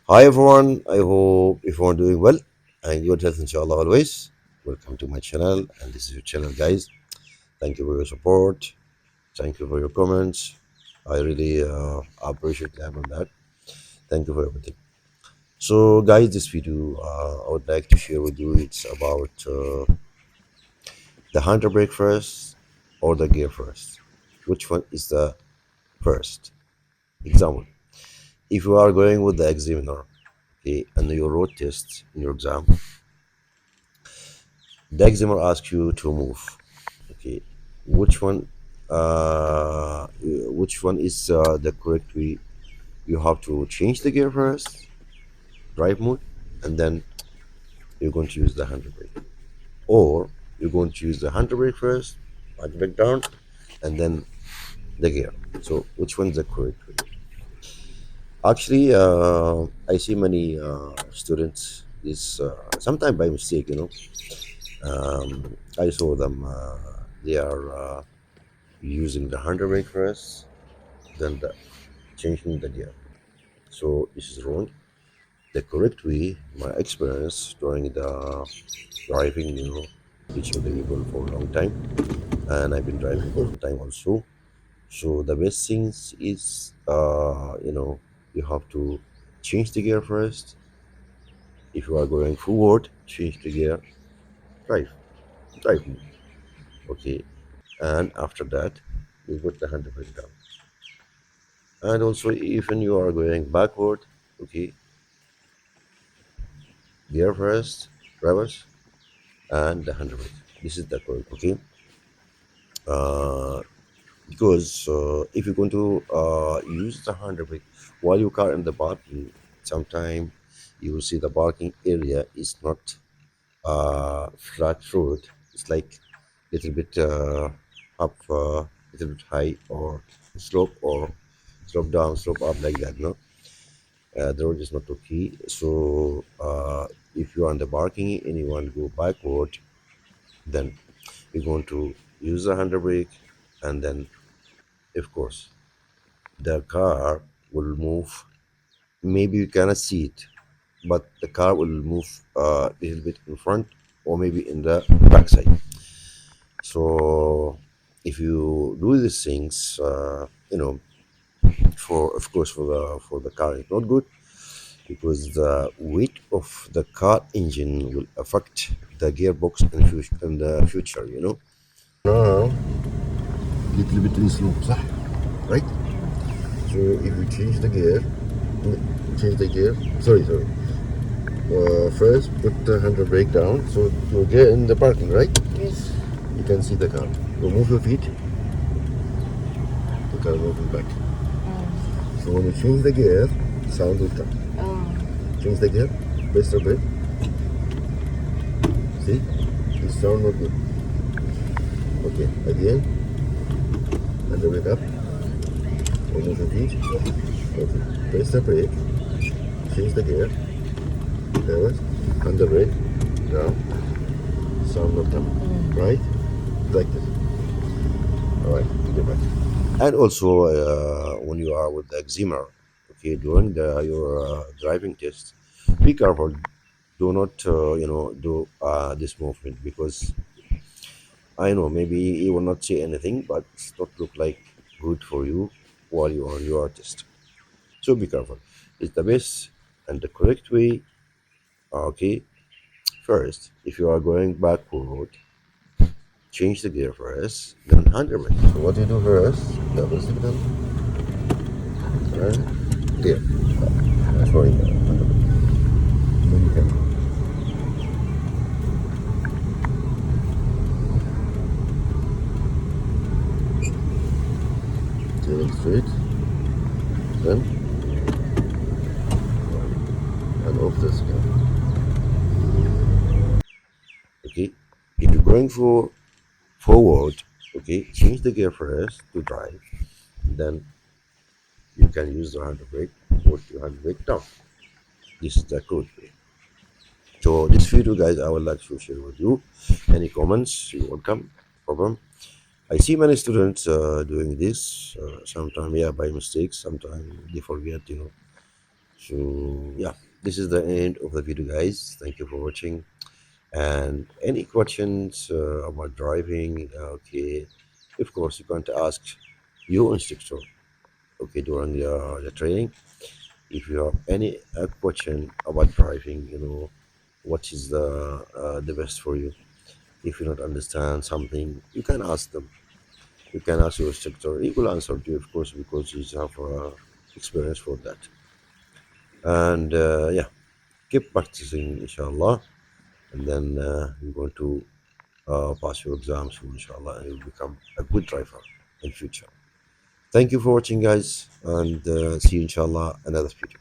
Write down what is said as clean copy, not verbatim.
Hi everyone, I hope everyone doing well and good health inshallah always. Welcome to my channel and this is your channel guys. Thank you for your support. Thank you for your comments. I really appreciate that on that. Thank you for everything. So guys, this video I would like to share with you it's about the handbrake first or the gear first. Which one is the first? Example. If you are going with the examiner, okay, and your road test in your exam, the examiner asks you to move. Okay, which one? Which one is the correct way? You have to change the gear first, drive mode, and then you're going to use the handbrake, or you're going to use the handbrake first, handbrake down, and then the gear. So which one's the correct way? Actually, I see many students is sometimes by mistake. I saw them. They are using the handbrake first, then changing the gear. So this is wrong. The correct way, my experience during the driving, teaching the people for a long time, and I've been driving for a long time also. So the best things is, you have to change the gear first. If you are going forward, change the gear, drive, drive mode. Okay, and after that, you put the handbrake down. And also, even you are going backward, okay, gear first, reverse, and the handbrake. This is the correct, okay. Uh, because if you're going to use the handbrake while you car in the parking, sometime you will see the parking area is not flat road. It's like little bit up, little bit high or slope down, slope up like that. No, the road is not okay. So if you are in the parking and you want to go backward, then you're going to use the handbrake, and then of course the car will move. Maybe you cannot see it, but the car will move a little bit in front or maybe in the back side. So if you do these things, for of course for the car it's not good, because the weight of the car engine will affect the gearbox in the future. Now little bit slow, صح? Right? So if you change the gear. Sorry. First, put the handbrake down so to get in the parking, right? Yes. You can see the car. You move your feet, the car moving back. So when you change the gear, sound will come. Change the gear, press the brake. See, the sound not good. Okay, again, handbrake up. Move your feet. Okay, press the brake. Change the gear. Reverse. Handbrake down. Sound not come. Right? Like this. All right, get back. And also when you are with the examiner, okay, during your driving test, be careful. Do not do this movement, because I know maybe he will not say anything, but it's not look like good for you while you are on your test. So be careful. It's the best and the correct way. Okay, first, if you are going backward, change the gear first, then handbrake. So what you do first, double stick down, and gear. Sorry, then you can steering straight, then and off the scale. Okay, if you're going for forward, okay, change the gear first to drive, then you can use the handbrake, put your handbrake down. This is the code way. So this video, guys, I would like to share with you. Any comments, you welcome. Problem. I see many students doing this. Sometimes, yeah, by mistake. Sometimes they forget. So yeah, this is the end of the video, guys. Thank you for watching. And any questions about driving, okay, of course, you can ask your instructor, okay, during the training. If you have any question about driving, what is the best for you. If you don't understand something, you can ask them. You can ask your instructor. He will answer to you, of course, because he's have experience for that. And yeah, keep practicing, inshallah, and then you're going to pass your exams, inshallah, and you'll become a good driver in future. Thank you for watching, guys, and see you, inshallah, another video.